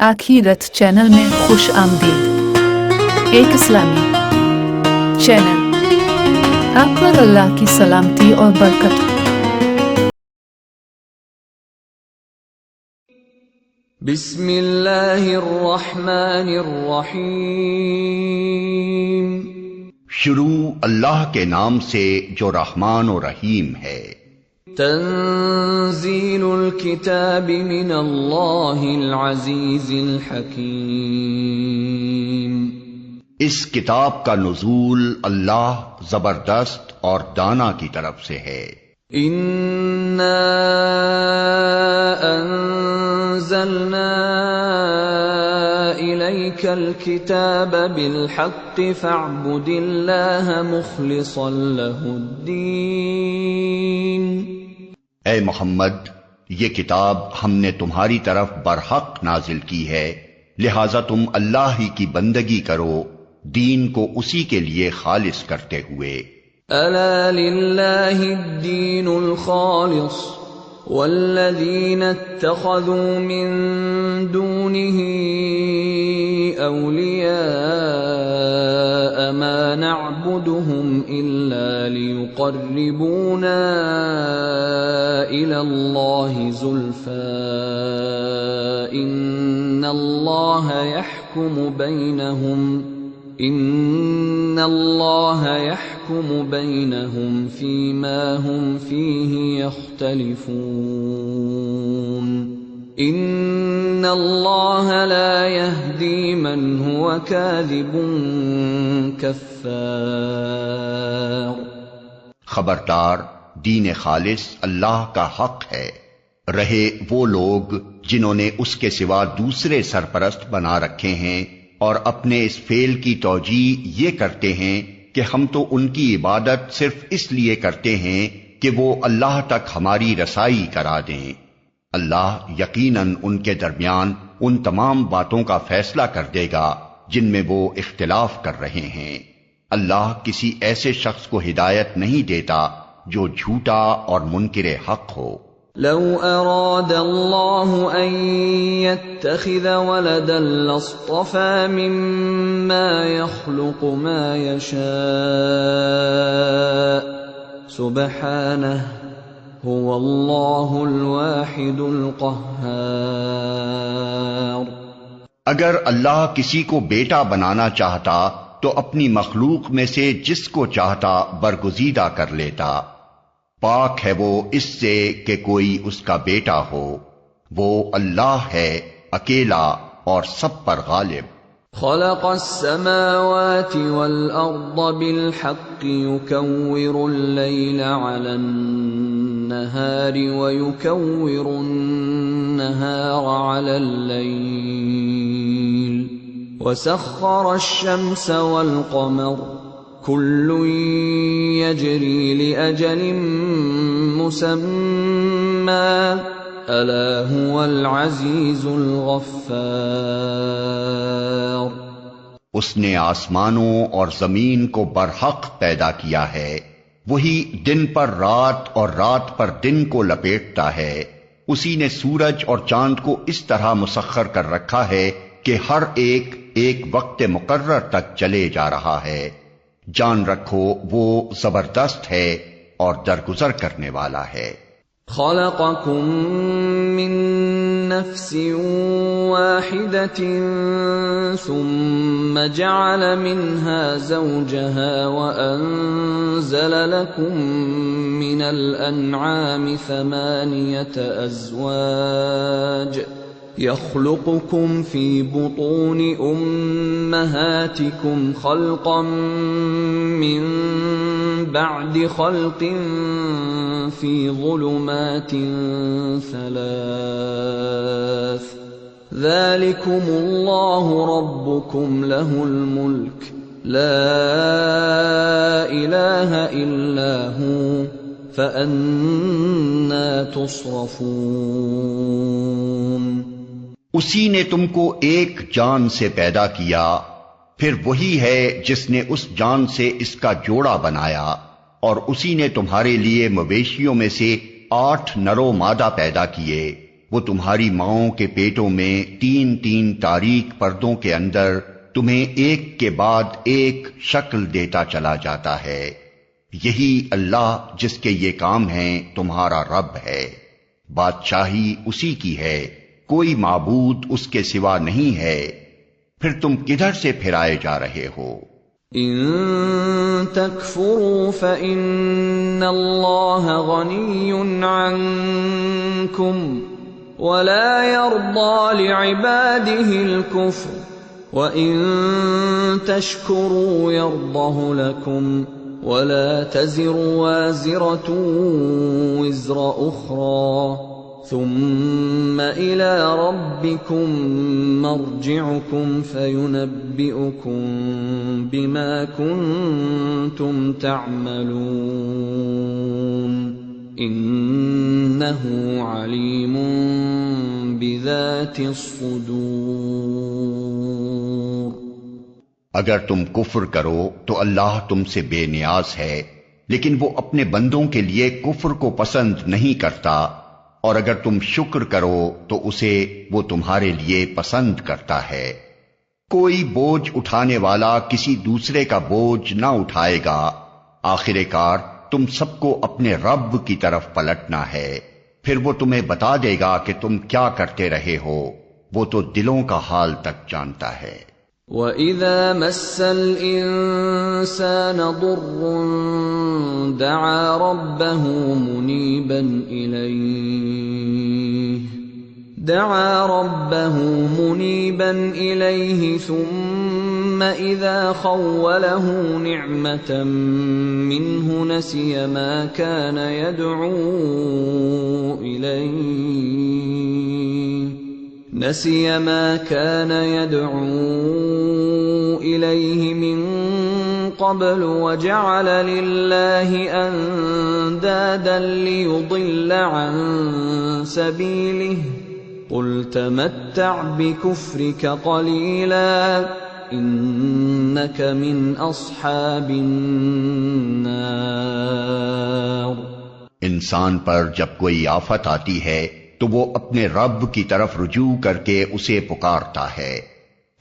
آخیرت channel میں خوش آمدید۔ ایک اسلامی چینل، آپ پر اللہ کی سلامتی اور برکت ہو۔ بسم اللہ الرحمن الرحیم۔ شروع اللہ کے نام سے جو رحمان و رحیم ہے۔ تنزیل الکتاب من اللہ العزیز الحکیم۔ اس کتاب کا نزول اللہ زبردست اور دانا کی طرف سے ہے۔ انا انزلنا الیک الکتاب بالحق فاعبد اللہ مخلصا لہ الدین۔ اے محمد، یہ کتاب ہم نے تمہاری طرف برحق نازل کی ہے، لہذا تم اللہ ہی کی بندگی کرو، دین کو اسی کے لیے خالص کرتے ہوئے۔ الا للہ الدین الخالص والذین اتخذوا من دونه اولیاء ما نعبدهم الا ليقربونا الى الله زلفى ان اللہ يحكم بينهم فيما هم فيه يختلفون ان اللہ لا يهدي من هو كاذب كفار۔ خبردار، دین خالص اللہ کا حق ہے، رہے وہ لوگ جنہوں نے اس کے سوا دوسرے سرپرست بنا رکھے ہیں اور اپنے اس فعل کی توجیہ یہ کرتے ہیں کہ ہم تو ان کی عبادت صرف اس لیے کرتے ہیں کہ وہ اللہ تک ہماری رسائی کرا دیں۔ اللہ یقیناً ان کے درمیان ان تمام باتوں کا فیصلہ کر دے گا جن میں وہ اختلاف کر رہے ہیں۔ اللہ کسی ایسے شخص کو ہدایت نہیں دیتا جو جھوٹا اور منکر حق ہو۔ لو اراد اللہ ان يتخذ ولدا لاصطفى مما يخلق ما يشاء سبحانہ هو اللہ الواحد القہار۔ اگر اللہ کسی کو بیٹا بنانا چاہتا تو اپنی مخلوق میں سے جس کو چاہتا برگزیدہ کر لیتا، پاک ہے وہ اس سے کہ کوئی اس کا بیٹا ہو، وہ اللہ ہے اکیلا اور سب پر غالب۔ خلق السماوات والأرض بالحق يكور الليل على النهار ويكور النهار على الليل وسخر الشمس والقمر كل يجري لأجل مسمى ألا هو العزيز الغفار۔ اس نے آسمانوں اور زمین کو برحق پیدا کیا ہے، وہی دن پر رات اور رات پر دن کو لپیٹتا ہے، اسی نے سورج اور چاند کو اس طرح مسخر کر رکھا ہے کہ ہر ایک ایک وقت مقرر تک چلے جا رہا ہے۔ جان رکھو وہ زبردست ہے اور درگزر کرنے والا ہے۔ خلقکم من نفس واحدة ثم جعل منها زوجها وأنزل لكم من الأنعام 8 أزواج يخلقكم في بطون أمهاتكم خلقا من بعد خلق في ظلمات 3 ذلكم الله ربكم له الملك لا إله إلا هو فأنا تصرفون۔ اسی نے تم کو ایک جان سے پیدا کیا، پھر وہی ہے جس نے اس جان سے اس کا جوڑا بنایا، اور اسی نے تمہارے لیے مویشیوں میں سے 8 نر و مادہ پیدا کیے، وہ تمہاری ماؤں کے پیٹوں میں 3 تاریک پردوں کے اندر تمہیں ایک کے بعد ایک شکل دیتا چلا جاتا ہے۔ یہی اللہ جس کے یہ کام ہیں تمہارا رب ہے۔ بادشاہی اسی کی ہے، کوئی معبود اس کے سوا نہیں ہے۔ پھر تم کدھر سے پھرائے جا رہے ہو؟ ان تکفروا فإن اللہ غنی عنکم ولا يرضى لعباده الكفر وإن تشكروا يرضه لكم ولا تزر وازرة وزر أخرى ثم إلى ربكم مرجعكم فينبئكم بما كنتم تعملون إنه عليم بذات الصدور۔ اگر تم کفر کرو تو اللہ تم سے بے نیاز ہے، لیکن وہ اپنے بندوں کے لیے کفر کو پسند نہیں کرتا، اور اگر تم شکر کرو تو اسے وہ تمہارے لیے پسند کرتا ہے۔ کوئی بوجھ اٹھانے والا کسی دوسرے کا بوجھ نہ اٹھائے گا، آخر کار تم سب کو اپنے رب کی طرف پلٹنا ہے، پھر وہ تمہیں بتا دے گا کہ تم کیا کرتے رہے ہو، وہ تو دلوں کا حال تک جانتا ہے۔ وَإِذَا مَسَّ الْإِنسَانَ ضُرٌّ دَعَا رَبَّهُ مُنِيبًا إِلَيْهِ ثُمَّ إِذَا خَوَّلَهُ نِعْمَةً مِّنْهُ نَسِيَ مَا كَانَ يَدْعُو إِلَيْهِ مِن قَبْلُ وَجَعَلَ لِلَّهِ أَندَادًا لِيُضِلَّ عَن سَبِيلِهِ قُلْ تَمَتَّعْ بِكُفْرِكَ قَلِيلًا إِنَّكَ مِنْ أَصْحَابِ النَّارِ۔ انسان پر جب کوئی آفت آتی ہے تو وہ اپنے رب کی طرف رجوع کر کے اسے پکارتا ہے،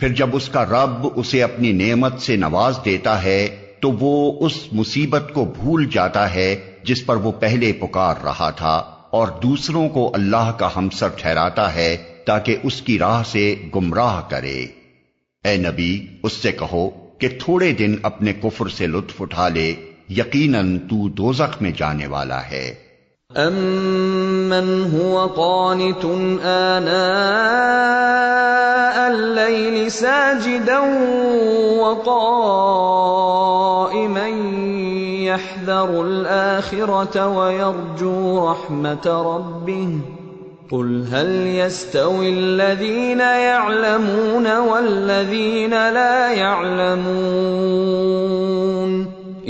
پھر جب اس کا رب اسے اپنی نعمت سے نواز دیتا ہے تو وہ اس مصیبت کو بھول جاتا ہے جس پر وہ پہلے پکار رہا تھا، اور دوسروں کو اللہ کا ہمسر ٹھہراتا ہے تاکہ اس کی راہ سے گمراہ کرے۔ اے نبی، اس سے کہو کہ تھوڑے دن اپنے کفر سے لطف اٹھا لے، یقیناً تو دوزخ میں جانے والا ہے۔ أَمَّنْ هُوَ قَانِتٌ آنَاءَ اللَّيْلِ سَاجِدًا وَقَائِمًا يَحْذَرُ الْآخِرَةَ وَيَرْجُو رَحْمَةَ رَبِّهِ قُلْ هَلْ يَسْتَوِي الَّذِينَ يَعْلَمُونَ وَالَّذِينَ لَا يَعْلَمُونَ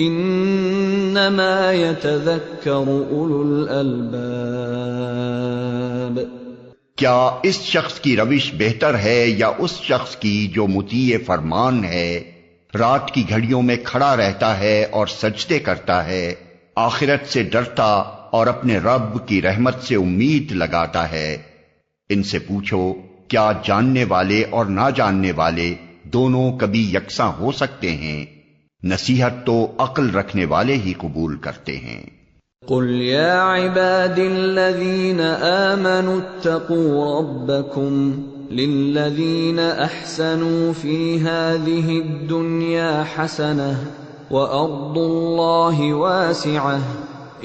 انما يتذکر اولو الالباب۔ کیا اس شخص کی روش بہتر ہے یا اس شخص کی جو مطیع فرمان ہے، رات کی گھڑیوں میں کھڑا رہتا ہے اور سجدے کرتا ہے، آخرت سے ڈرتا اور اپنے رب کی رحمت سے امید لگاتا ہے؟ ان سے پوچھو، کیا جاننے والے اور نہ جاننے والے دونوں کبھی یکساں ہو سکتے ہیں؟ نصیحت تو عقل رکھنے والے ہی قبول کرتے ہیں۔ قل یا عباد الذین آمنوا اتقوا ربکم للذین احسنوا فی هذه الدنیا حسنة وارض اللہ واسعة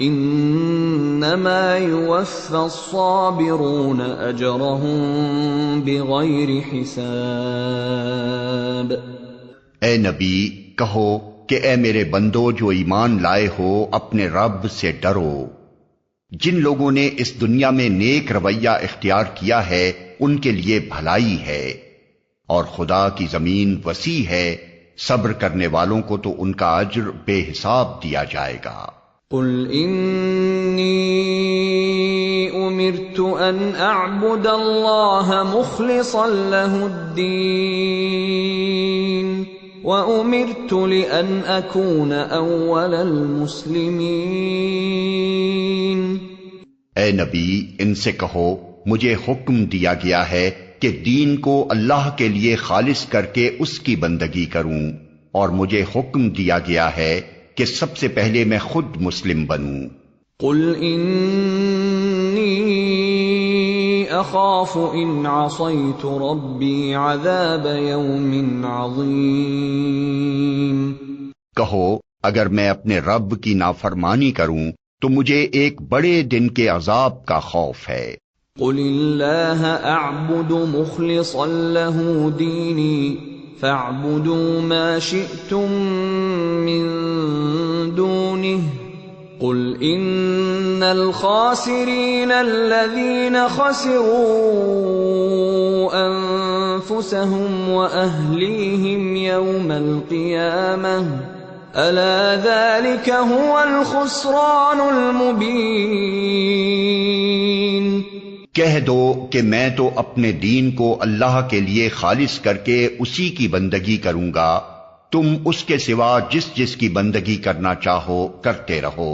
انما یوفی الصابرون اجرهم بغیر حساب۔ اے نبی، کہو کہ اے میرے بندو جو ایمان لائے ہو، اپنے رب سے ڈرو۔ جن لوگوں نے اس دنیا میں نیک رویہ اختیار کیا ہے ان کے لیے بھلائی ہے، اور خدا کی زمین وسیع ہے، صبر کرنے والوں کو تو ان کا اجر بے حساب دیا جائے گا۔ قل انی امرت ان اعبد اللہ مخلصا لہ الدین وَأُمِرْتُ لِأَنْ أَكُونَ أَوَّلَ الْمُسْلِمِينَ۔ اے نبی، ان سے کہو مجھے حکم دیا گیا ہے کہ دین کو اللہ کے لیے خالص کر کے اس کی بندگی کروں، اور مجھے حکم دیا گیا ہے کہ سب سے پہلے میں خود مسلم بنوں۔ قل انی اخاف ان عصیت ربی عذاب یوم عظیم۔ کہو اگر میں اپنے رب کی نافرمانی کروں تو مجھے ایک بڑے دن کے عذاب کا خوف ہے۔ قل اللہ اعبد مخلصا له دینی فاعبدوا ما شئتم من دونه قل ان الخاسرین الذین خسروا انفسهم واہلیہم یوم القیامہ الا ذلك هو الخسران المبین۔ کہہ دو کہ میں تو اپنے دین کو اللہ کے لیے خالص کر کے اسی کی بندگی کروں گا، تم اس کے سوا جس جس کی بندگی کرنا چاہو کرتے رہو۔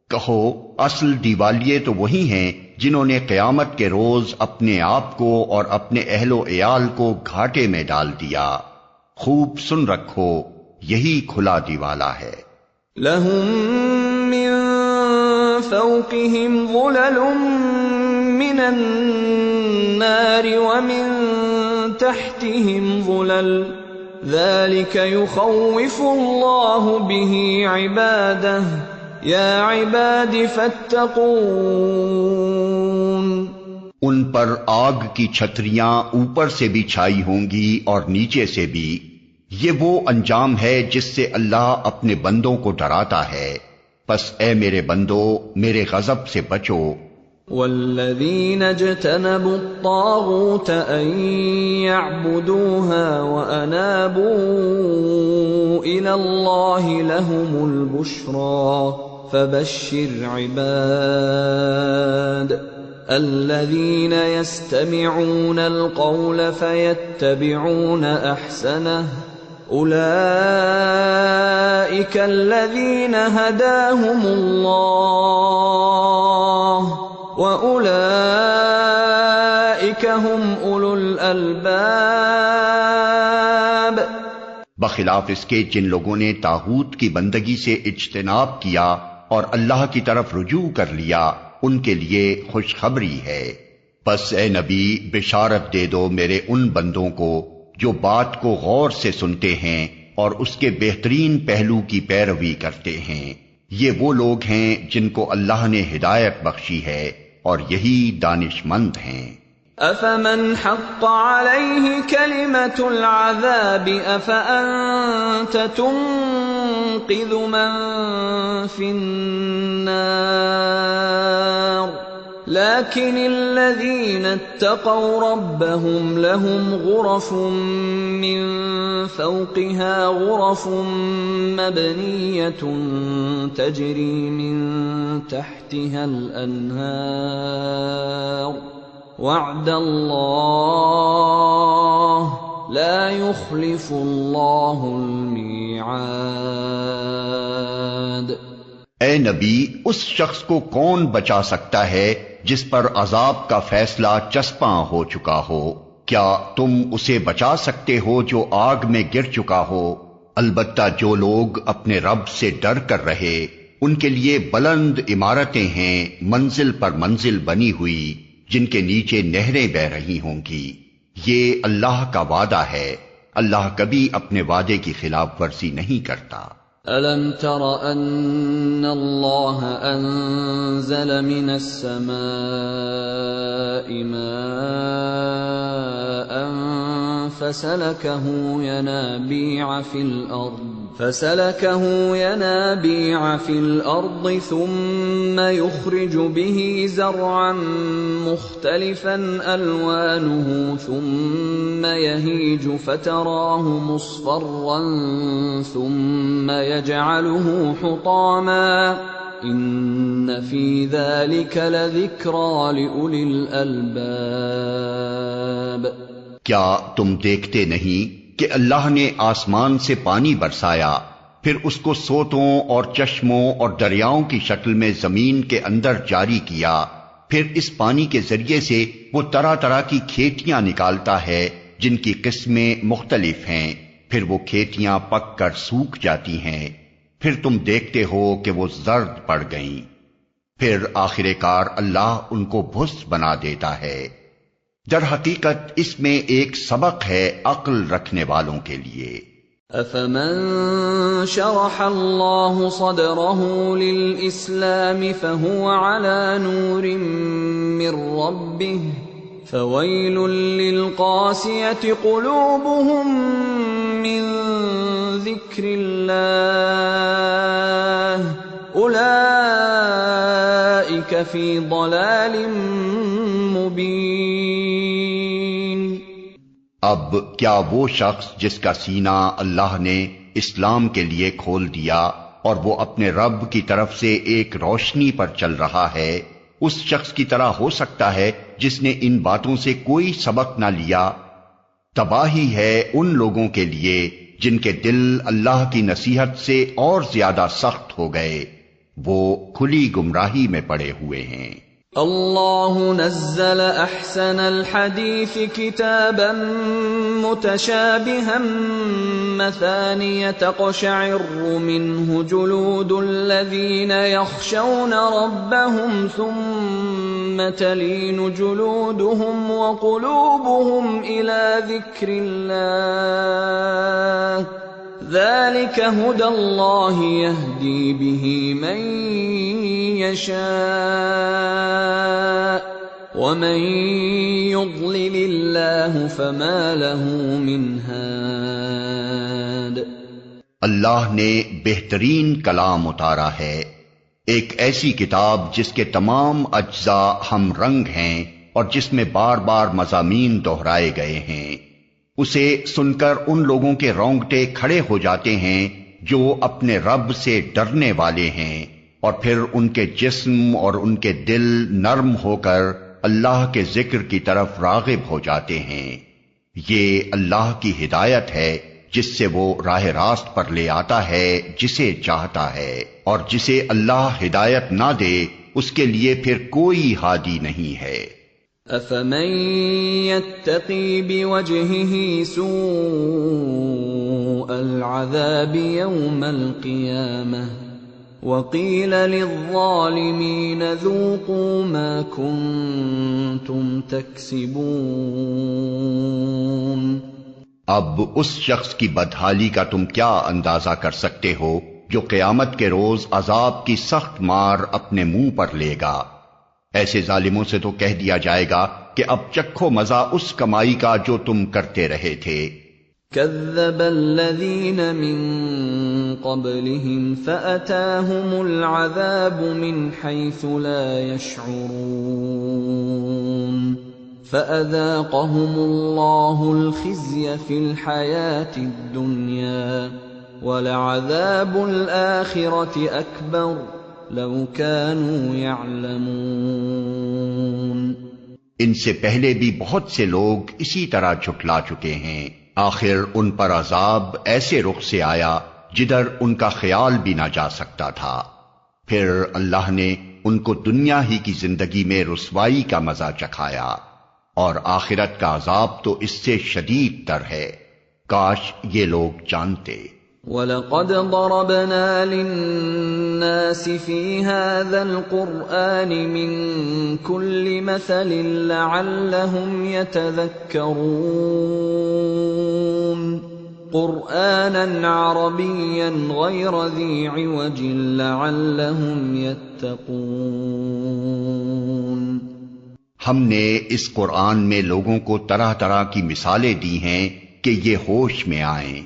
کہو اصل دیوالیے تو وہی ہیں جنہوں نے قیامت کے روز اپنے آپ کو اور اپنے اہل و عیال کو گھاٹے میں ڈال دیا۔ خوب سن رکھو، یہی کھلا دیوالا ہے۔ لهم من فوقهم ظلل من النار ومن تحتهم ظلل ذلك يخوف الله به عباده يا عباد فاتقون۔ ان پر آگ کی چھتریاں اوپر سے بھی چھائی ہوں گی اور نیچے سے بھی، یہ وہ انجام ہے جس سے اللہ اپنے بندوں کو ڈراتا ہے، پس اے میرے بندو میرے غضب سے بچو۔ والذین اجتنبوا الطاغوت ان يعبدوها وانابوا الى اللہ لهم البشرى فبشر عباد الذین يستمعون القول فيتبعون احسنه اولئک الذین ہداهم اللہ وَأُولَئِكَ هُمْ أُولُو الْأَلْبَابِ۔ بخلاف اس کے جن لوگوں نے طاغوت کی بندگی سے اجتناب کیا اور اللہ کی طرف رجوع کر لیا، ان کے لیے خوشخبری ہے۔ بس اے نبی بشارت دے دو میرے ان بندوں کو جو بات کو غور سے سنتے ہیں اور اس کے بہترین پہلو کی پیروی کرتے ہیں۔ یہ وہ لوگ ہیں جن کو اللہ نے ہدایت بخشی ہے اور یہی دانش مند ہیں۔ افمن حق علیہ کلمۃ العذاب افانت تنقذ من فی النار لكن الذين اتقوا ربهم لهم غرف من فوقها غرف مبنية تجري من تحتها الأنهار وعد الله لا يخلف الله الميعاد۔ اے نبی اس شخص کو کون بچا سکتا ہے جس پر عذاب کا فیصلہ چسپاں ہو چکا ہو؟ کیا تم اسے بچا سکتے ہو جو آگ میں گر چکا ہو؟ البتہ جو لوگ اپنے رب سے ڈر کر رہے ان کے لیے بلند عمارتیں ہیں منزل پر منزل بنی ہوئی جن کے نیچے نہریں بہ رہی ہوں گی۔ یہ اللہ کا وعدہ ہے، اللہ کبھی اپنے وعدے کی خلاف ورزی نہیں کرتا۔ أَلَمْ تَرَ أَنَّ اللَّهَ أَنزَلَ مِنَ السَّمَاءِ مَاءً فَسَلَكَهُ يَنَابِيعَ فِي الْأَرْضِ ثُمَّ يُخْرِجُ بِهِ زَرْعًا مُخْتَلِفًا أَلْوَانُهُ ثُمَّ يَهِيجُ فَتَرَاهُ مُصْفَرًّا ثُمَّ يَجْعَلُهُ حُطَامًا إِنَّ فِي ذَلِكَ لَذِكْرَى لِأُولِي الْأَلْبَابِ۔ کیا تم دیکھتے نہیں کہ اللہ نے آسمان سے پانی برسایا، پھر اس کو سوتوں اور چشموں اور دریاؤں کی شکل میں زمین کے اندر جاری کیا، پھر اس پانی کے ذریعے سے وہ طرح طرح کی کھیتیاں نکالتا ہے جن کی قسمیں مختلف ہیں، پھر وہ کھیتیاں پک کر سوکھ جاتی ہیں، پھر تم دیکھتے ہو کہ وہ زرد پڑ گئیں، پھر آخر کار اللہ ان کو بھس بنا دیتا ہے۔ در حقیقت اس میں ایک سبق ہے عقل رکھنے والوں کے لیے۔ أفمن شرح الله صدره للإسلام فهو على نور من ربه فويل للقاسية قلوبهم من ذكر الله أولئك في ضلال مبين۔ اب کیا وہ شخص جس کا سینہ اللہ نے اسلام کے لیے کھول دیا اور وہ اپنے رب کی طرف سے ایک روشنی پر چل رہا ہے، اس شخص کی طرح ہو سکتا ہے جس نے ان باتوں سے کوئی سبق نہ لیا؟ تباہی ہے ان لوگوں کے لیے جن کے دل اللہ کی نصیحت سے اور زیادہ سخت ہو گئے، وہ کھلی گمراہی میں پڑے ہوئے ہیں۔ اللہ نزل احسن الحدیث کتابا متشابہا مثانیہ تقشعر منہ جلود الذین یخشون ربهم ثم تلین جلودهم وقلوبهم الى ذکر اللہ ذلك هدى الله يهدي به من يشاء ومن يضلل الله فما له من هاد۔ اللہ نے بہترین کلام اتارا ہے، ایک ایسی کتاب جس کے تمام اجزاء ہم رنگ ہیں اور جس میں بار بار مضامین دہرائے گئے ہیں۔ اسے سن کر ان لوگوں کے رونگٹے کھڑے ہو جاتے ہیں جو اپنے رب سے ڈرنے والے ہیں، اور پھر ان کے جسم اور ان کے دل نرم ہو کر اللہ کے ذکر کی طرف راغب ہو جاتے ہیں۔ یہ اللہ کی ہدایت ہے جس سے وہ راہ راست پر لے آتا ہے جسے چاہتا ہے، اور جسے اللہ ہدایت نہ دے اس کے لیے پھر کوئی ہادی نہیں ہے۔ أفمن يتقي بوجهه سوء العذاب يوم القيامة وقيل للظالمين ذوقوا ما كنتم تكسبون۔ اب اس شخص کی بدحالی کا تم کیا اندازہ کر سکتے ہو جو قیامت کے روز عذاب کی سخت مار اپنے منہ پر لے گا؟ ایسے ظالموں سے تو کہہ دیا جائے گا کہ اب چکھو مزہ اس کمائی کا جو تم کرتے رہے تھے۔ كذب الذين من قبلهم فأتاهم العذاب من حيث لا يشعرون فأذاقهم الله الخزي في الحياة الدنيا ولعذاب الآخرة أكبر لو كانوا يعلمون۔ ان سے پہلے بھی بہت سے لوگ اسی طرح جھٹلا چکے ہیں، آخر ان پر عذاب ایسے رخ سے آیا جدھر ان کا خیال بھی نہ جا سکتا تھا، پھر اللہ نے ان کو دنیا ہی کی زندگی میں رسوائی کا مزہ چکھایا، اور آخرت کا عذاب تو اس سے شدید تر ہے، کاش یہ لوگ جانتے۔ وَلَقَدْ ضَرَبْنَا لِلنَّاسِ فِي هَذَا الْقُرْآنِ مِنْ كُلِّ مَثَلٍ لَعَلَّهُمْ يَتَذَكَّرُونَ قُرْآنًا عَرَبِيًّا غَيْرَ ذِي عِوَجٍ لَعَلَّهُمْ يَتَّقُونَ۔ ہم نے اس قرآن میں لوگوں کو طرح طرح کی مثالیں دی ہیں کہ یہ ہوش میں آئیں،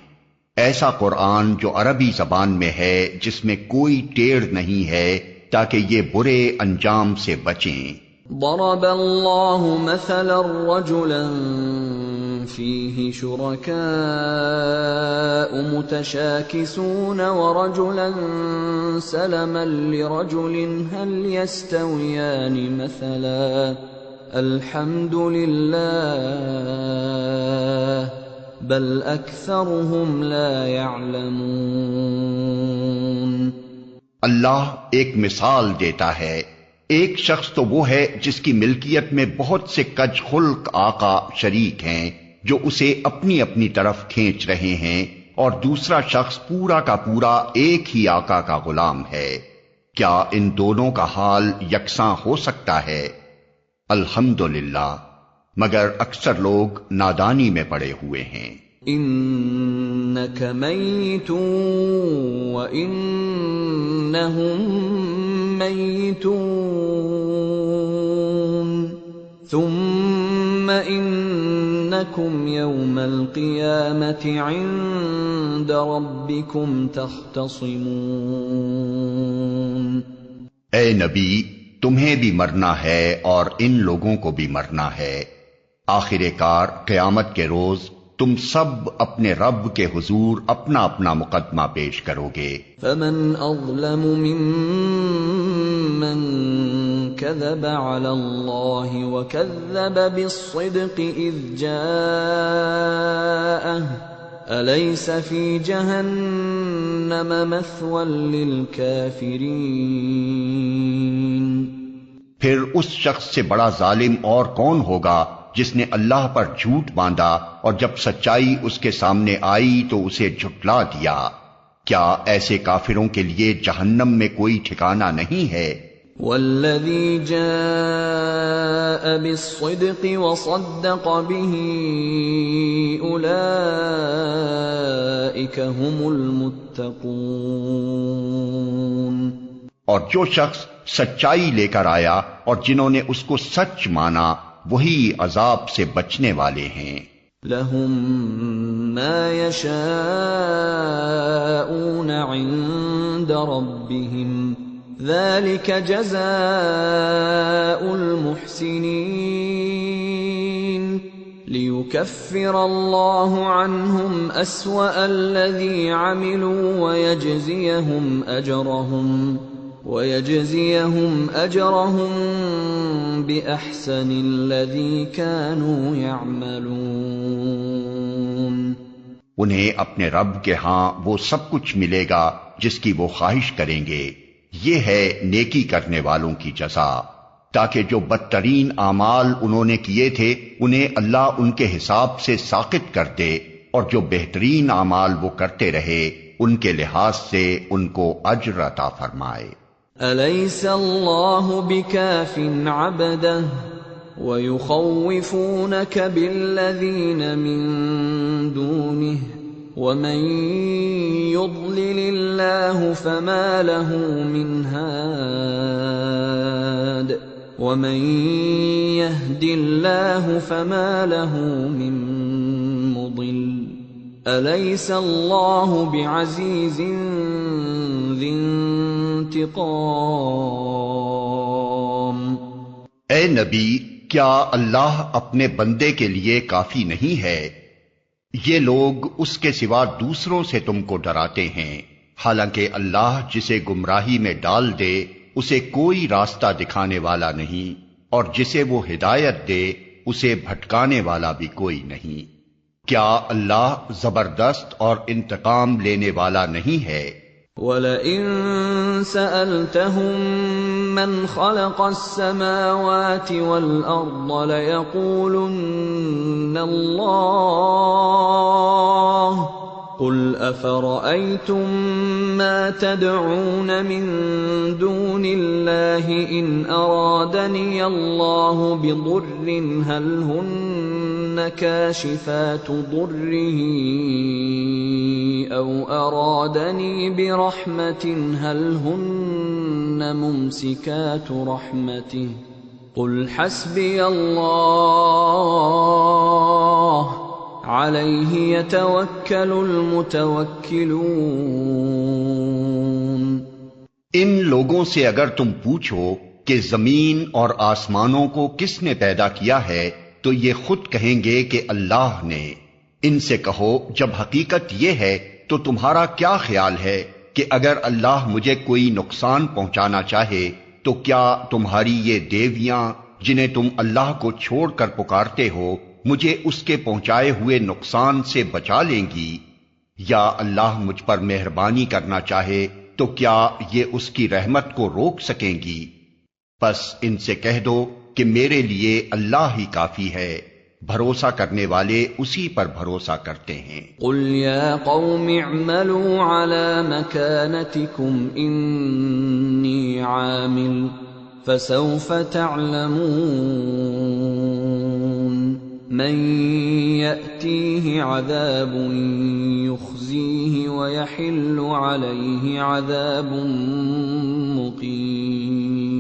ایسا قرآن جو عربی زبان میں ہے جس میں کوئی ٹیڑھ نہیں ہے تاکہ یہ برے انجام سے بچیں۔ ضرب اللہ مثلا رجلا فیہ شرکاء متشاکسون ورجلا سلما لرجل هل يستویان مثلا الحمد للہ بل اکثرهم لا يعلمون۔ اللہ ایک مثال دیتا ہے، ایک شخص تو وہ ہے جس کی ملکیت میں بہت سے کج خلق آقا شریک ہیں جو اسے اپنی اپنی طرف کھینچ رہے ہیں، اور دوسرا شخص پورا کا پورا ایک ہی آقا کا غلام ہے۔ کیا ان دونوں کا حال یکساں ہو سکتا ہے؟ الحمدللہ، مگر اکثر لوگ نادانی میں پڑے ہوئے ہیں۔ انک میت وانہم میتون ثم انکم یوم القیامۃ عند ربکم تختصمون۔ اے نبی، تمہیں بھی مرنا ہے اور ان لوگوں کو بھی مرنا ہے۔ آخر کار قیامت کے روز تم سب اپنے رب کے حضور اپنا اپنا مقدمہ پیش کرو گے۔ فمن اظلم ممن كذب على الله وكذب بالصدق اذ جاءه أليس في جهنم مثوى للكافرين۔ پھر اس شخص سے بڑا ظالم اور کون ہوگا جس نے اللہ پر جھوٹ باندھا اور جب سچائی اس کے سامنے آئی تو اسے جھٹلا دیا۔ کیا ایسے کافروں کے لیے جہنم میں کوئی ٹھکانہ نہیں ہے؟ والذی جاء بالصدق وصدق به اولئک هم المتقون۔ اور جو شخص سچائی لے کر آیا اور جنہوں نے اس کو سچ مانا وہی عذاب سے بچنے والے ہیں۔ لهم ما يشاءون عند ربهم ذلك جزاء المحسنين ليكفر الله عنهم أسوأ الذي عملوا ويجزيهم أجرهم بأحسن الذي كانوا يعملون۔ انہیں اپنے رب کے ہاں وہ سب کچھ ملے گا جس کی وہ خواہش کریں گے، یہ ہے نیکی کرنے والوں کی جزا، تاکہ جو بدترین اعمال انہوں نے کیے تھے انہیں اللہ ان کے حساب سے ساقط کر دے، اور جو بہترین اعمال وہ کرتے رہے ان کے لحاظ سے ان کو اجر عطا فرمائے۔ أَلَيْسَ اللَّهُ بِكَافٍ عَبْدَهُ وَيُخَوِّفُونَكَ بِالَّذِينَ مِن دُونِهِ وَمَن يُضْلِلِ اللَّهُ فَمَا لَهُ مِنْ هَادٍ وَمَن يَهْدِ اللَّهُ فَمَا لَهُ مِن مُضِلٍّ أَلَيْسَ اللَّهُ بِعَزِيزٍ ذِي انتقام۔ اے نبی، کیا اللہ اپنے بندے کے لیے کافی نہیں ہے؟ یہ لوگ اس کے سوا دوسروں سے تم کو ڈراتے ہیں، حالانکہ اللہ جسے گمراہی میں ڈال دے اسے کوئی راستہ دکھانے والا نہیں، اور جسے وہ ہدایت دے اسے بھٹکانے والا بھی کوئی نہیں۔ کیا اللہ زبردست اور انتقام لینے والا نہیں ہے؟ وَلَئِن سَأَلْتَهُم مَّنْ خَلَقَ السَّمَاوَاتِ وَالْأَرْضَ لَيَقُولُنَّ اللَّهُ قُلْ أَفَرَأَيْتُم مَّا تَدْعُونَ مِن دُونِ اللَّهِ إِنْ أَرَادَنِيَ اللَّهُ بِضُرٍّ هَلْ هُنَّ كَاشِفَاتُ ضُرِّهِ أَوْ أَرَادَنِي بِرَحْمَةٍ هَلْ هُنَّ مُمْسِكَاتُ رَحْمَتِهِ قُلْ حَسْبِيَ اللَّهُ عَلَيْهِ يَتَوَكَّلُ الْمُتَوَكِّلُونَ۔ ان لوگوں سے اگر تم پوچھو کہ زمین اور آسمانوں کو کس نے پیدا کیا ہے تو یہ خود کہیں گے کہ اللہ نے۔ ان سے کہو جب حقیقت یہ ہے تو تمہارا کیا خیال ہے کہ اگر اللہ مجھے کوئی نقصان پہنچانا چاہے تو کیا تمہاری یہ دیویاں جنہیں تم اللہ کو چھوڑ کر پکارتے ہو مجھے اس کے پہنچائے ہوئے نقصان سے بچا لیں گی؟ یا اللہ مجھ پر مہربانی کرنا چاہے تو کیا یہ اس کی رحمت کو روک سکیں گی؟ بس ان سے کہہ دو کہ میرے لیے اللہ ہی کافی ہے، بھروسہ کرنے والے اسی پر بھروسہ کرتے ہیں۔ قل یا قوم اعملوا على مكانتكم انی عامل فسوف تعلمون من يأتيه عذاب يخزيه ويحل عليه عذاب مقيم۔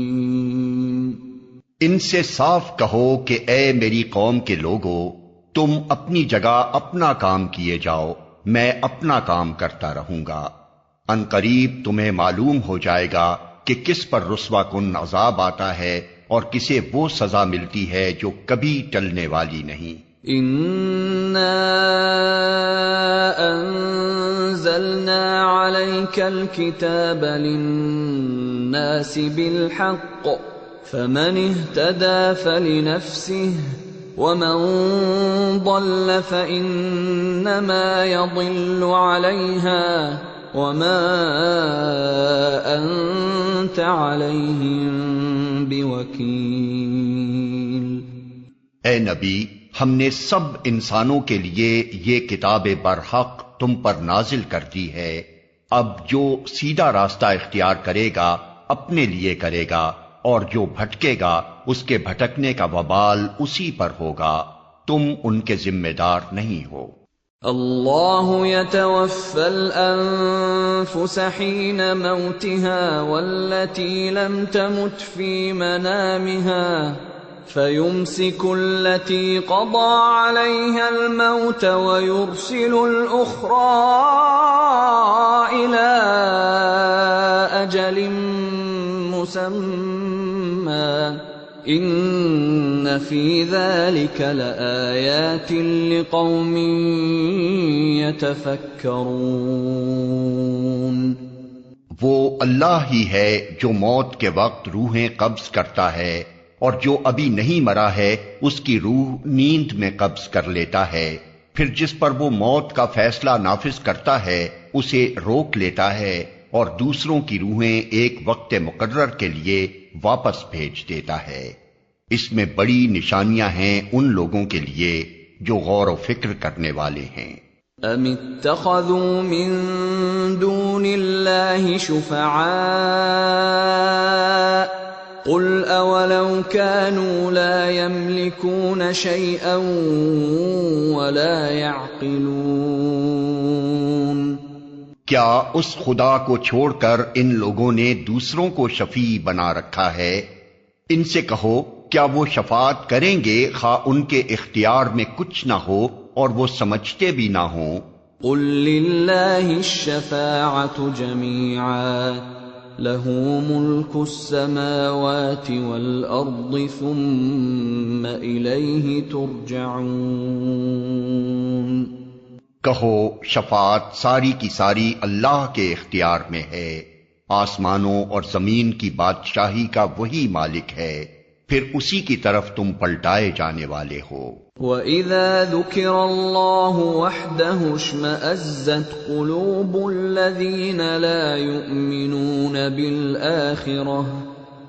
ان سے صاف کہو کہ اے میری قوم کے لوگو، تم اپنی جگہ اپنا کام کیے جاؤ، میں اپنا کام کرتا رہوں گا، ان قریب تمہیں معلوم ہو جائے گا کہ کس پر رسوا کن عذاب آتا ہے اور کسے وہ سزا ملتی ہے جو کبھی ٹلنے والی نہیں۔ انا انزلنا عليك الكتاب للناس بالحق فمن اهتدى فلنفسه ومن ضل فإنما يضل عليها وما أنت عليهم بوكيل۔ اے نبی، ہم نے سب انسانوں کے لیے یہ کتاب برحق تم پر نازل کر دی ہے، اب جو سیدھا راستہ اختیار کرے گا اپنے لیے کرے گا، اور جو بھٹکے گا اس کے بھٹکنے کا وبال اسی پر ہوگا، تم ان کے ذمہ دار نہیں ہو۔ اللہ يتوفى الأنفس حين موتها والتي لم تمت في منامها فيمسك التي قضى عليها الموت ويرسل الأخرى إلى أجل مسمى إن في ذلك لآيات لقوم يتفكرون۔ وہ اللہ ہی ہے جو موت کے وقت روحیں قبض کرتا ہے، اور جو ابھی نہیں مرا ہے اس کی روح نیند میں قبض کر لیتا ہے، پھر جس پر وہ موت کا فیصلہ نافذ کرتا ہے اسے روک لیتا ہے، اور دوسروں کی روحیں ایک وقت مقرر کے لیے واپس بھیج دیتا ہے۔ اس میں بڑی نشانیاں ہیں ان لوگوں کے لیے جو غور و فکر کرنے والے ہیں۔ ام اتخذوا من دون اللہ شفعاء قل اولو كانوا لا يملكون شيئا ولا يعقلون۔ کیا اس خدا کو چھوڑ کر ان لوگوں نے دوسروں کو شفیع بنا رکھا ہے؟ ان سے کہو کیا وہ شفاعت کریں گے خواہ ان کے اختیار میں کچھ نہ ہو اور وہ سمجھتے بھی نہ ہوں؟ قل للہ الشفاعۃ جمیعا لہ ملک السماوات والارض ثم الیہ ترجعون۔ کہو شفاعت ساری کی ساری اللہ کے اختیار میں ہے، آسمانوں اور زمین کی بادشاہی کا وہی مالک ہے، پھر اسی کی طرف تم پلٹائے جانے والے ہو۔ وَإِذَا ذُكِرَ اللَّهُ وَحْدَهُ اشْمَأَزَّتْ قُلُوبُ الَّذِينَ لَا يُؤْمِنُونَ بِالْآخِرَةِ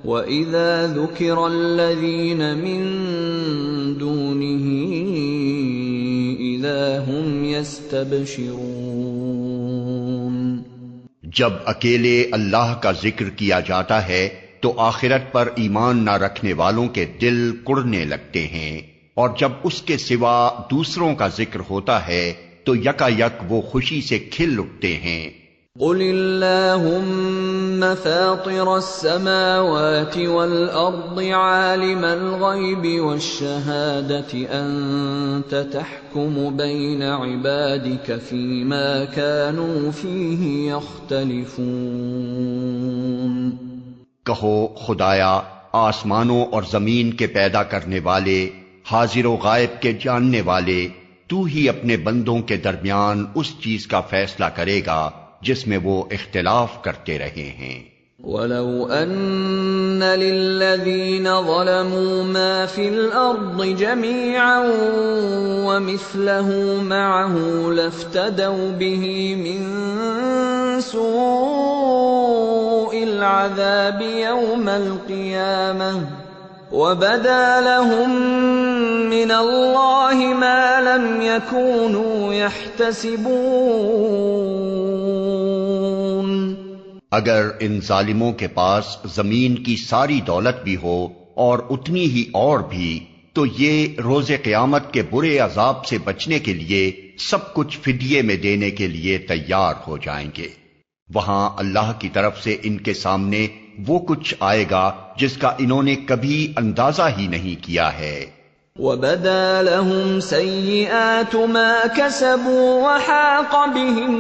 وَإِذَا ذُكِرَ الَّذِينَ مِن دُونِهِ إِذَا هُمْ يَسْتَبْشِرُونَ۔ جب اکیلے اللہ کا ذکر کیا جاتا ہے تو آخرت پر ایمان نہ رکھنے والوں کے دل کڑنے لگتے ہیں، اور جب اس کے سوا دوسروں کا ذکر ہوتا ہے تو یکا یک وہ خوشی سے کھل اٹھتے ہیں۔ قل اللہم فاطر السماوات والارض عالم الغیب والشہادة انت تحکم بین عبادک فیما كانوا فیہ یختلفون۔ کہو خدایا آسمانوں اور زمین کے پیدا کرنے والے، حاضر و غائب کے جاننے والے، تو ہی اپنے بندوں کے درمیان اس چیز کا فیصلہ کرے گا جس میں وہ اختلاف کرتے رہے ہیں۔ وَلَوْ أَنَّ لِلَّذِينَ ظَلَمُوا مَا فِي الْأَرْضِ جَمِيعًا وَمِثْلَهُ مَعَهُ لَافْتَدَوْا بِهِ مِن سُوءِ العذاب يوم القيامة وبدا لهم من الله ما لم يكونوا يحتسبون۔ اگر ان ظالموں کے پاس زمین کی ساری دولت بھی ہو اور اتنی ہی اور بھی، تو یہ روز قیامت کے برے عذاب سے بچنے کے لیے سب کچھ فدیے میں دینے کے لیے تیار ہو جائیں گے۔ وہاں اللہ کی طرف سے ان کے سامنے وہ کچھ آئے گا جس کا انہوں نے کبھی اندازہ ہی نہیں کیا ہے۔ وَبَدَا لَهُمْ سَيِّئَاتُ مَا كَسَبُوا وَحَاقَ بِهِمْ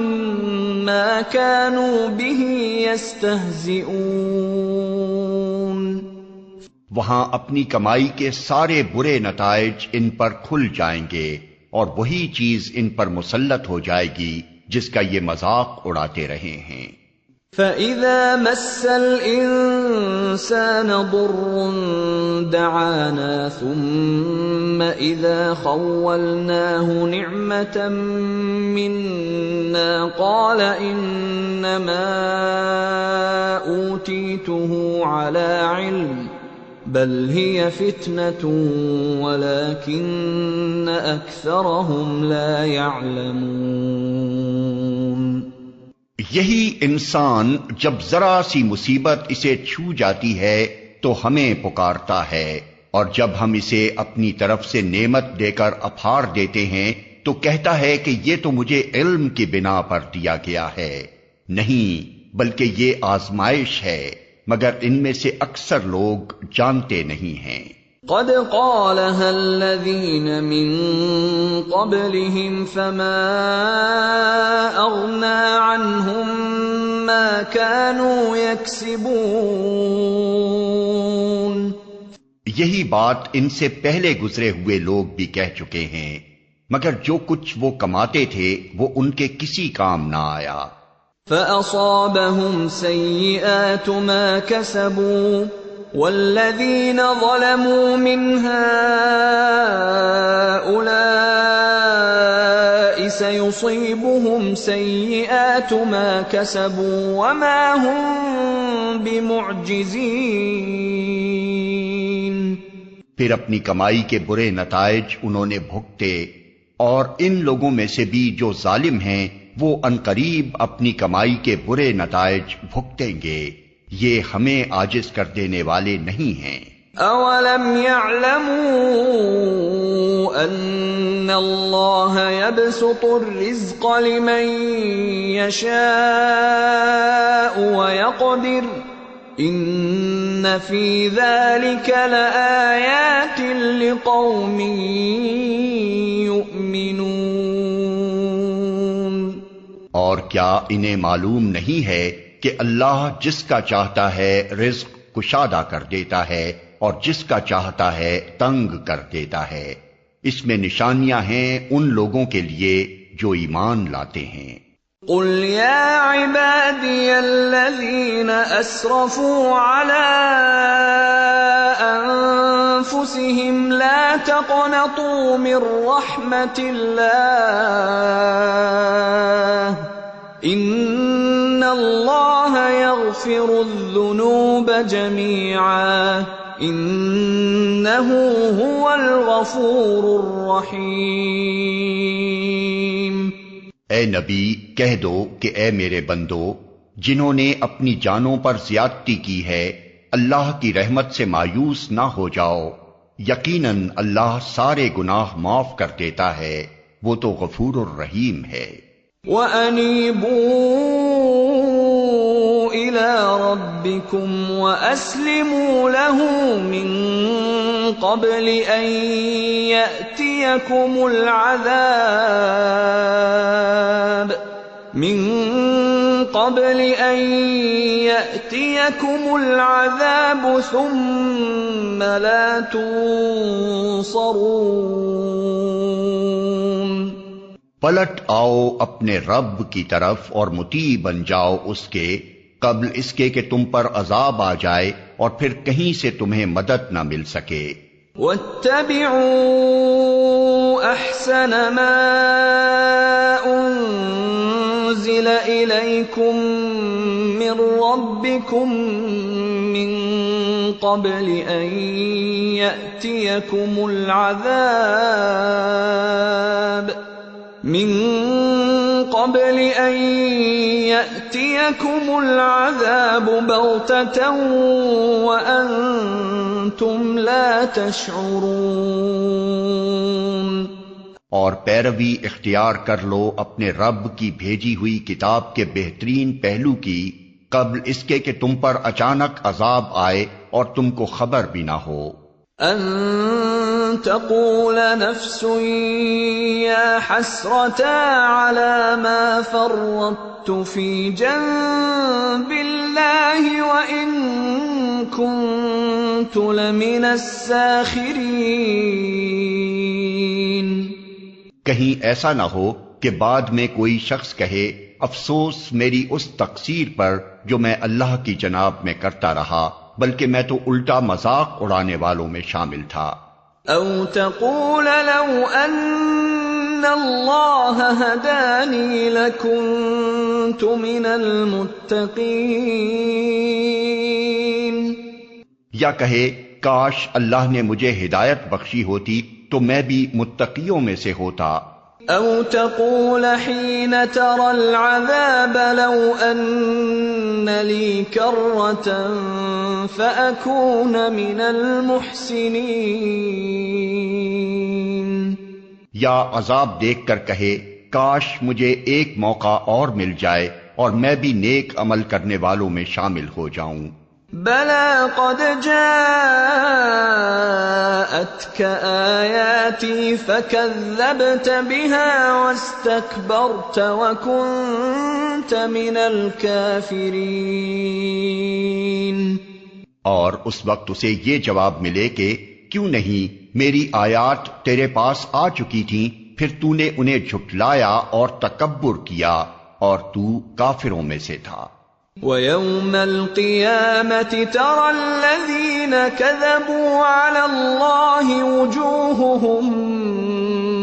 مَا كَانُوا بِهِ يَسْتَهْزِئُونَ۔ وہاں اپنی کمائی کے سارے برے نتائج ان پر کھل جائیں گے اور وہی چیز ان پر مسلط ہو جائے گی جس کا یہ مذاق اڑاتے رہے ہیں۔ فَإِذَا مَسَّ الْإِنسَانَ ضُرٌّ دَعَانَا ثُمَّ إِذَا خَوَّلْنَاهُ نِعْمَةً مِنَّا قَالَ إِنَّمَا أُوتِيتُهُ عَلَى عِلْمٍ بل هي فتنة ولكن أكثرهم لا يعلمون۔ یہی انسان جب ذرا سی مصیبت اسے چھو جاتی ہے تو ہمیں پکارتا ہے، اور جب ہم اسے اپنی طرف سے نعمت دے کر اپھار دیتے ہیں تو کہتا ہے کہ یہ تو مجھے علم کی بنا پر دیا گیا ہے۔ نہیں، بلکہ یہ آزمائش ہے، مگر ان میں سے اکثر لوگ جانتے نہیں ہیں۔ قد قالها الذين من قبلهم فما أغنى عنهم ما كانوا يكسبون۔ یہی بات ان سے پہلے گزرے ہوئے لوگ بھی کہہ چکے ہیں، مگر جو کچھ وہ کماتے تھے وہ ان کے کسی کام نہ آیا۔ فَأَصَابَهُمْ سَيِّئَاتُ مَا كَسَبُوا وَالَّذِينَ ظَلَمُوا مِنْ هَؤُلَاءِ سَيُصِيبُهُمْ سَيِّئَاتُ مَا كَسَبُوا وَمَا هُمْ بِمُعْجِزِينَ۔ پھر اپنی کمائی کے برے نتائج انہوں نے بھگتے، اور ان لوگوں میں سے بھی جو ظالم ہیں وہ عنقریب اپنی کمائی کے برے نتائج بھگتیں گے، یہ ہمیں عاجز کر دینے والے نہیں ہیں۔ اولم يعلموا ان اللہ يبسط الرزق لمن يشاء ويقدر ان فی ذلک لآیات لقوم یؤمنون۔ اور کیا انہیں معلوم نہیں ہے کہ اللہ جس کا چاہتا ہے رزق کشادہ کر دیتا ہے اور جس کا چاہتا ہے تنگ کر دیتا ہے؟ اس میں نشانیاں ہیں ان لوگوں کے لیے جو ایمان لاتے ہیں۔ قل یا عبادی الذین اسرفوا علی انفسهم لا تقنطوا من رحمت اللہ ان اللہ یغفر الذنوب جمیعا انہ هو الغفور الرحیم۔ اے نبی کہہ دو کہ اے میرے بندو، جنہوں نے اپنی جانوں پر زیادتی کی ہے اللہ کی رحمت سے مایوس نہ ہو جاؤ، یقیناً اللہ سارے گناہ معاف کر دیتا ہے، وہ تو غفور الرحیم ہے۔ وَأَنِيبُوا إِلَىٰ رَبِّكُمْ وَأَسْلِمُوا لَهُ مِن قَبْلِ أَن يَأْتِيَكُمُ الْعَذَابُ ثُمَّ لَا تُنصَرُونَ۔ پلٹ آؤ اپنے رب کی طرف اور مطیع بن جاؤ اس کے، قبل اس کے کہ تم پر عذاب آ جائے اور پھر کہیں سے تمہیں مدد نہ مل سکے۔ وَاتَّبِعُوا أَحْسَنَ مَا أُنزِلَ إليكم من ربكم من قبل أن يأتيكم العذاب بغتة وأنتم لا تشعرون۔ اور پیروی اختیار کر لو اپنے رب کی بھیجی ہوئی کتاب کے بہترین پہلو کی قبل اس کے کہ تم پر اچانک عذاب آئے اور تم کو خبر بھی نہ ہو۔ أن تقول نفس يا حسرتا على ما فرطت في جنب الله وإن كنت لمن الساخرين۔ کہیں ایسا نہ ہو کہ بعد میں کوئی شخص کہے افسوس میری اس تقصیر پر جو میں اللہ کی جناب میں کرتا رہا، بلکہ میں تو الٹا مذاق اڑانے والوں میں شامل تھا۔ او تقول لو ان اللہ ہدانی لکنت من المتقین، یا کہے کاش اللہ نے مجھے ہدایت بخشی ہوتی تو میں بھی متقیوں میں سے ہوتا۔ او تقول حين ترى العذاب لو ان لي كرة فأكون من المحسنين، یا عذاب دیکھ کر کہے کاش مجھے ایک موقع اور مل جائے اور میں بھی نیک عمل کرنے والوں میں شامل ہو جاؤں۔ بلى قد جاءتك آياتي فكذبت بها واستكبرت وكنت من الكافرين۔ اور اس وقت اسے یہ جواب ملے کہ کیوں نہیں، میری آیات تیرے پاس آ چکی تھیں، پھر تو نے انہیں جھٹلایا اور تکبر کیا اور تو کافروں میں سے تھا۔ وَيَوْمَ الْقِيَامَةِ تَرَى الَّذِينَ كَذَبُوا عَلَى اللَّهِ وُجُوهُهُمْ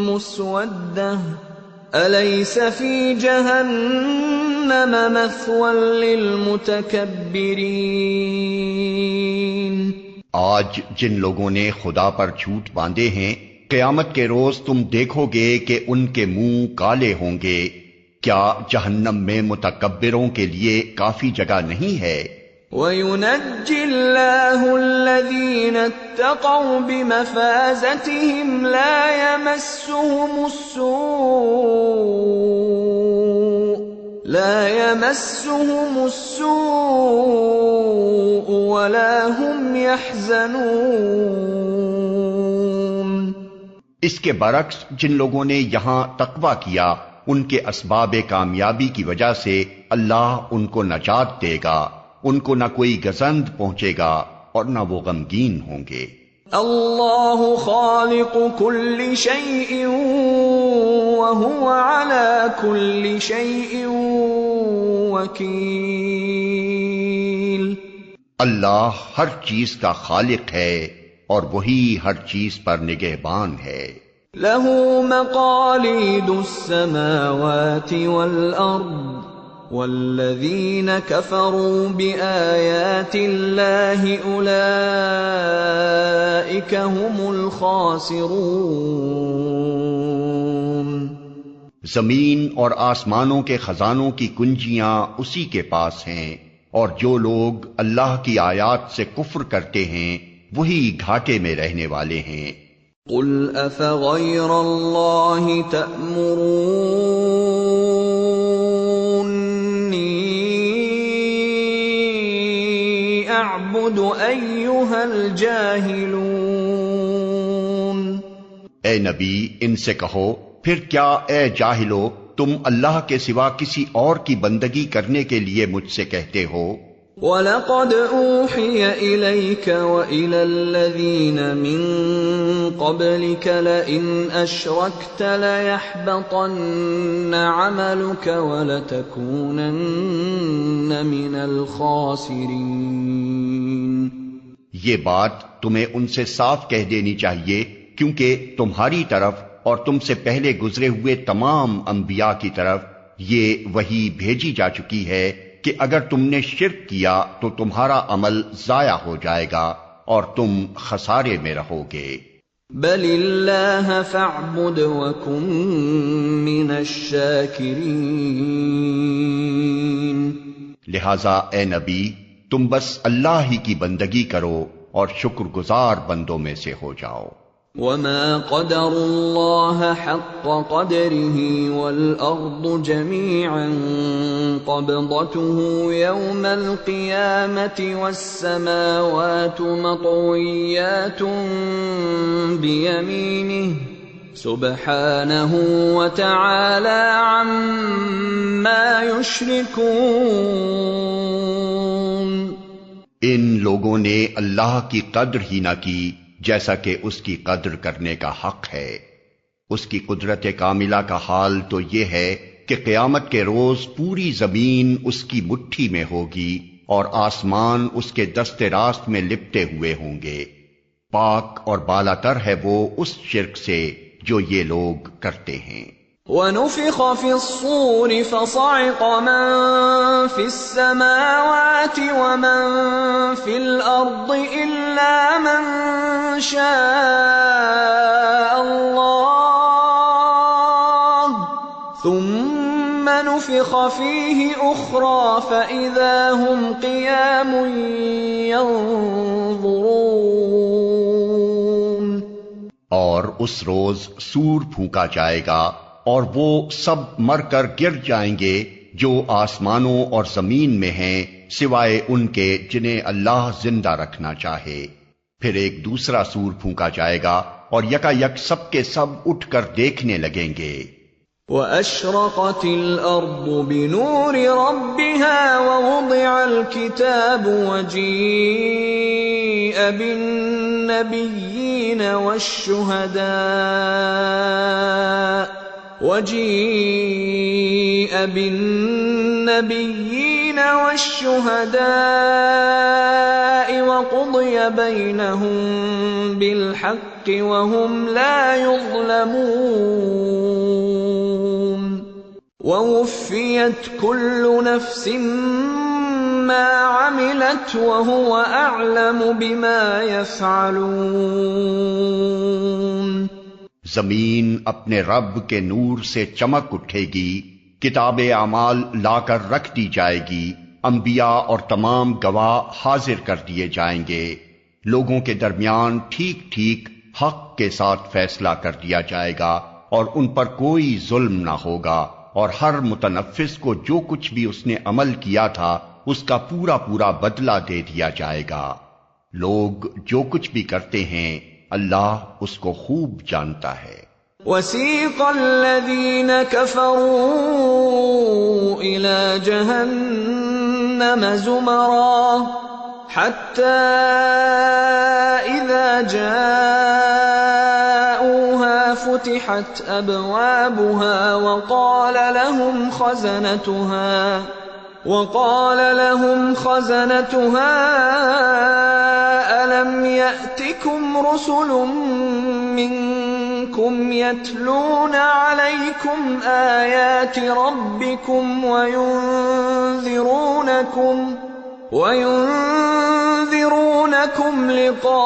مُسْوَدَّةٌ أَلَيْسَ فِي جَهَنَّمَ مَثْوًى لِّلْمُتَكَبِّرِينَ۔ آج جن لوگوں نے خدا پر جھوٹ باندھے ہیں، قیامت کے روز تم دیکھو گے کہ ان کے منہ کالے ہوں گے۔ کیا جہنم میں متکبروں کے لیے کافی جگہ نہیں ہے؟ وَيُنَجِّي اللَّهُ الَّذِينَ اتَّقَوْا بِمَفَازَتِهِمْ لَا يَمَسُّهُمُ السُّوءُ وَلَا هُمْ يَحْزَنُونَ۔ اس کے برعکس جن لوگوں نے یہاں تقویٰ کیا، ان کے اسباب کامیابی کی وجہ سے اللہ ان کو نجات دے گا، ان کو نہ کوئی گزند پہنچے گا اور نہ وہ غمگین ہوں گے۔ اللہ خالق کل شیء وہو علی کل شیء وکیل۔ اللہ ہر چیز کا خالق ہے اور وہی ہر چیز پر نگہبان ہے۔ لہ مقالید السماوات والارض والذین کفروا بآیات اللہ اولئک هم الخاسرون۔ زمین اور آسمانوں کے خزانوں کی کنجیاں اسی کے پاس ہیں، اور جو لوگ اللہ کی آیات سے کفر کرتے ہیں وہی گھاٹے میں رہنے والے ہیں۔ قل افغیر اللہ تأمرونی اعبد ایہا الجاہلون۔ اے نبی ان سے کہو پھر کیا اے جاہلو تم اللہ کے سوا کسی اور کی بندگی کرنے کے لیے مجھ سے کہتے ہو؟ وَلَقَدْ أُوحِيَ إِلَيْكَ وَإِلَى الَّذِينَ مِن قَبْلِكَ لَئِنْ أَشْرَكْتَ لَيَحْبَطَنَّ عَمَلُكَ وَلَتَكُونَنَّ مِنَ الْخَاسِرِينَ۔ یہ بات تمہیں ان سے صاف کہہ دینی چاہیے، کیونکہ تمہاری طرف اور تم سے پہلے گزرے ہوئے تمام انبیاء کی طرف یہ وحی بھیجی جا چکی ہے کہ اگر تم نے شرک کیا تو تمہارا عمل ضائع ہو جائے گا اور تم خسارے میں رہو گے۔ بل اللہ فاعبد وکن من الشاکرین، لہذا اے نبی تم بس اللہ ہی کی بندگی کرو اور شکر گزار بندوں میں سے ہو جاؤ۔ وما قدر اللہ حق قدره والارض جميعا قبضته يوم القيامة والسماوات مطويات بيمينه سبحانه وتعالى عما يشركون۔ ان لوگوں نے اللہ کی قدر ہی نہ کی جیسا کہ اس کی قدر کرنے کا حق ہے۔ اس کی قدرت کاملہ کا حال تو یہ ہے کہ قیامت کے روز پوری زمین اس کی مٹھی میں ہوگی اور آسمان اس کے دست راست میں لپٹے ہوئے ہوں گے۔ پاک اور بالا تر ہے وہ اس شرک سے جو یہ لوگ کرتے ہیں۔ وَنُفِخَ فِي الصُّورِ فَصَعِقَ مَن فِي السَّمَاوَاتِ وَمَن فِي الْأَرْضِ إِلَّا مَن شَاءَ اللَّهُ ثُمَّ نُفِخَ فِيهِ أُخْرَى فَإِذَا هُمْ قِيَامٌ يَنظُرُونَ۔ اور اس روز سور پھونکا جائے گا اور وہ سب مر کر گر جائیں گے جو آسمانوں اور زمین میں ہیں سوائے ان کے جنہیں اللہ زندہ رکھنا چاہے۔ پھر ایک دوسرا سور پھونکا جائے گا اور یکا یک سب کے سب اٹھ کر دیکھنے لگیں گے۔ وَأَشْرَقَتِ الْأَرْضُ بِنُورِ رَبِّهَا وَوُضِعَ الْكِتَابُ وَجِيءَ بِالنَّبِيِّينَ والشهداء وقضي بينهم بالحق وهم لا يظلمون، ووفيت كل نفس ما عملت وهو أعلم بما يفعلون۔ زمین اپنے رب کے نور سے چمک اٹھے گی، کتاب اعمال لا کر رکھ دی جائے گی، انبیاء اور تمام گواہ حاضر کر دیے جائیں گے، لوگوں کے درمیان ٹھیک ٹھیک حق کے ساتھ فیصلہ کر دیا جائے گا اور ان پر کوئی ظلم نہ ہوگا، اور ہر متنفس کو جو کچھ بھی اس نے عمل کیا تھا اس کا پورا پورا بدلہ دے دیا جائے گا۔ لوگ جو کچھ بھی کرتے ہیں اللہ اس کو خوب جانتا ہے۔ وَسِيقَ الَّذِينَ كَفَرُوا إِلَى جَهَنَّمَ زُمَرًا حَتَّى إِذَا جَاءُوهَا فُتِحَتْ أَبْوَابُهَا وقال لهم خزنتها ألم يأتكم رسل منكم يتلون عليكم آيات ربكم وينذرونكم لقاء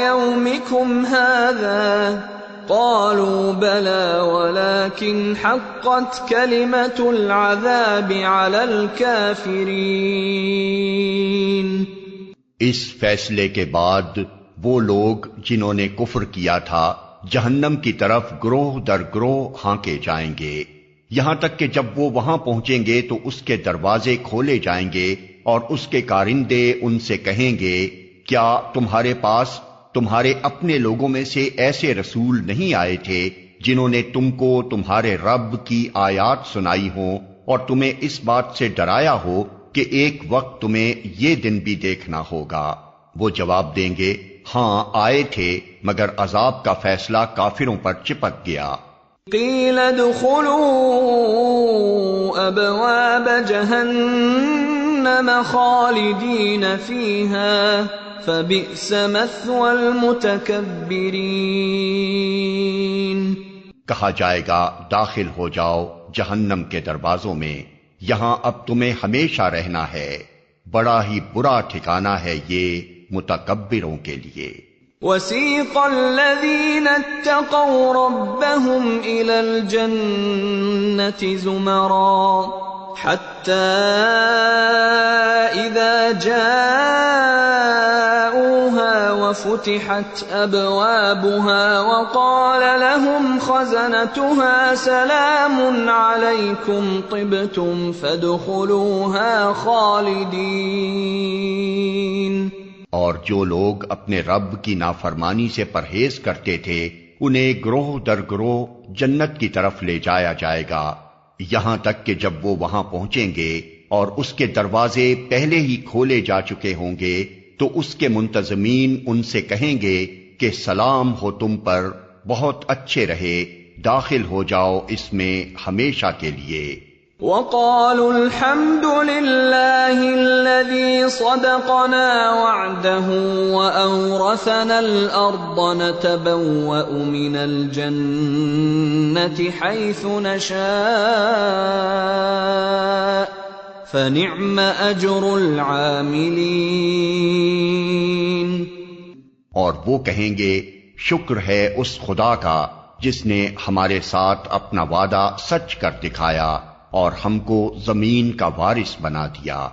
يومكم هذا؟ قالوا بلى ولكن حقت كلمة العذاب على الكافرين۔ اس فیصلے کے بعد وہ لوگ جنہوں نے کفر کیا تھا جہنم کی طرف گروہ در گروہ ہانکے جائیں گے، یہاں تک کہ جب وہ وہاں پہنچیں گے تو اس کے دروازے کھولے جائیں گے اور اس کے کارندے ان سے کہیں گے کیا تمہارے پاس تمہارے اپنے لوگوں میں سے ایسے رسول نہیں آئے تھے جنہوں نے تم کو تمہارے رب کی آیات سنائی ہوں اور تمہیں اس بات سے ڈرایا ہو کہ ایک وقت تمہیں یہ دن بھی دیکھنا ہوگا؟ وہ جواب دیں گے ہاں آئے تھے مگر عذاب کا فیصلہ کافروں پر چپک گیا۔ قیل ادخلوا ابواب جہنم خالدین فیہا فبئس مثوى المتکبرین۔ کہا جائے گا داخل ہو جاؤ جہنم کے دروازوں میں، یہاں اب تمہیں ہمیشہ رہنا ہے، بڑا ہی برا ٹھکانہ ہے یہ متکبروں کے لیے۔ وسيق الذين اتقوا ربهم إلى الجنة زمرا حتى إذا جاءوها وفتحت أبوابها وقال لهم خزنتها سلام عليكم طبتم فادخلوها خالدين۔ اور جو لوگ اپنے رب کی نافرمانی سے پرہیز کرتے تھے انہیں گروہ در گروہ جنت کی طرف لے جایا جائے گا، یہاں تک کہ جب وہ وہاں پہنچیں گے اور اس کے دروازے پہلے ہی کھولے جا چکے ہوں گے تو اس کے منتظمین ان سے کہیں گے کہ سلام ہو تم پر، بہت اچھے رہے، داخل ہو جاؤ اس میں ہمیشہ کے لیے۔ وقالوا الحمد لله الذي صدقنا وعده وأورثنا الأرض نتبوأ من الجنة حيث نشاء فنعم أجر العاملين۔ اور وہ کہیں گے شکر ہے اس خدا کا جس نے ہمارے ساتھ اپنا وعدہ سچ کر دکھایا اور ہم کو زمین کا وارث بنا دیا،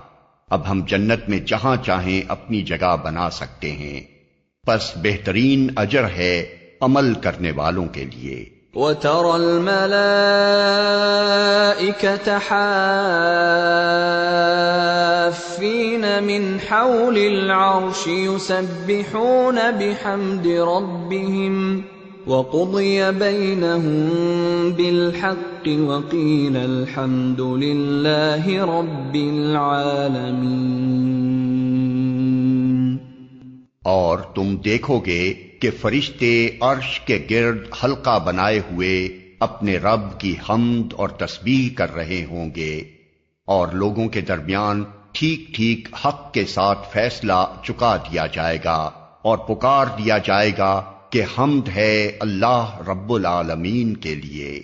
اب ہم جنت میں جہاں چاہیں اپنی جگہ بنا سکتے ہیں، پس بہترین اجر ہے عمل کرنے والوں کے لیے۔ وَتَرَى الْمَلَائِكَةَ حَافِّينَ مِنْ حَوْلِ الْعَرْشِ يُسَبِّحُونَ بِحَمْدِ رَبِّهِمْ وَقُضِيَ بَيْنَهُم بِالْحَقِّ وَقِيلَ الْحَمْدُ لِلَّهِ رَبِّ الْعَالَمِينَ۔ اور تم دیکھو گے کہ فرشتے عرش کے گرد حلقہ بنائے ہوئے اپنے رب کی حمد اور تسبیح کر رہے ہوں گے، اور لوگوں کے درمیان ٹھیک ٹھیک حق کے ساتھ فیصلہ چکا دیا جائے گا اور پکار دیا جائے گا کہ حمد ہے اللہ رب العالمین کے لیے۔